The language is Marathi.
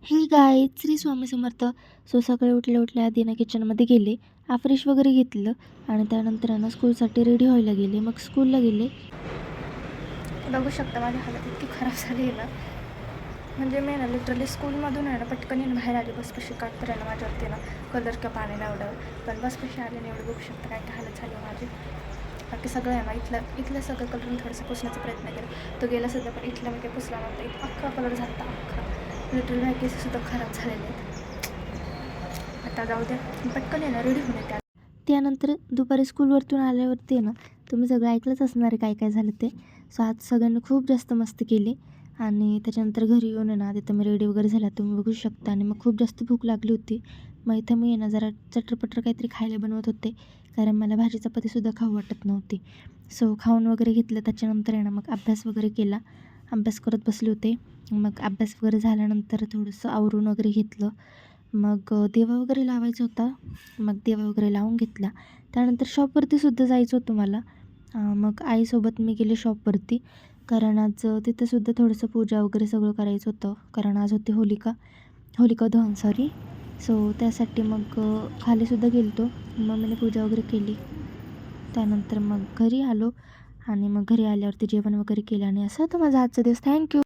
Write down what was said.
हे गाय श्री स्वामी समर्थ. सो सकाळी उठल्या आधी ना किचनमध्ये गेले, फ्रेश वगैरे घेतलं आणि त्यानंतर ना स्कूलसाठी रेडी व्हायला गेले. मग स्कूलला गेले. बघू शकता माझी हालत इतकी खराब झाली आहे ना, म्हणजे मी ना लिटरली स्कूलमधून आहे ना पटकन बाहेर आली. बसपाशी काट तर आहे ना माझ्यावरती ना कलर किंवा पाणी नाही उडवलं, पण बसपाशी आले नाही. एवढं बघू शकता काय काय हालत झाली माझी. बाकी सगळं आहे ना इथलं सगळं कलरून थोडंसं पुसण्याचा प्रयत्न केला, तो गेला सुद्धा, पण इथला मी काही पुसला नव्हता. इथं अख्खा कलर झाला अख्खा. लिटरली माझे केससुद्धा खराब झालेले आहेत. आता जाऊ द्या, पटकन आहे ना रेडी होऊन येते. त्यानंतर दुपारी स्कूलवरतून आल्यावरती ना तुम्ही सगळं ऐकलंच असणार आहे काय काय झालं ते. सो आज सगळ्यांनी खूप जास्त मस्ती केली आणि त्याच्यानंतर घरी येऊन आहे ना तिथं मी रेडी वगैरे झाला तुम्ही बघू शकता. आणि मग खूप जास्त भूक लागली होती. मग इथं मी आहे ना जरा चटरपटर काहीतरी खायला बनवत होते, कारण मला भाजी चपातीसुद्धा खाऊ वाटत नव्हती. सो खाऊन वगैरे घेतलं. त्याच्यानंतर आहे ना मग अभ्यास वगैरे केला. अभ्यास करत बसले होते. मग अभ्यास वगैरे झाल्यानंतर थोडंसं आवरून वगैरे घेतलं. मग दिवा वगैरे लावायचा होता. मग दिवा वगैरे लावून घेतला. त्यानंतर शॉपवरतीसुद्धा जायचं होतं मला. मग आईसोबत मी गेले शॉपवरती, कारण आज तिथंसुद्धा थोडंसं पूजा वगैरे सगळं करायचं होतं, कारण आज होती होलिका दहन सॉरी. सो त्यासाठी मग खालीसुद्धा गेलो होतो. मम्मीने पूजा वगैरे केली. त्यानंतर मग घरी आलो आणि मग घरी आल्यावरती जेवण वगैरे केलं आणि असं होतं माझा आजचा दिवस. थँक्यू.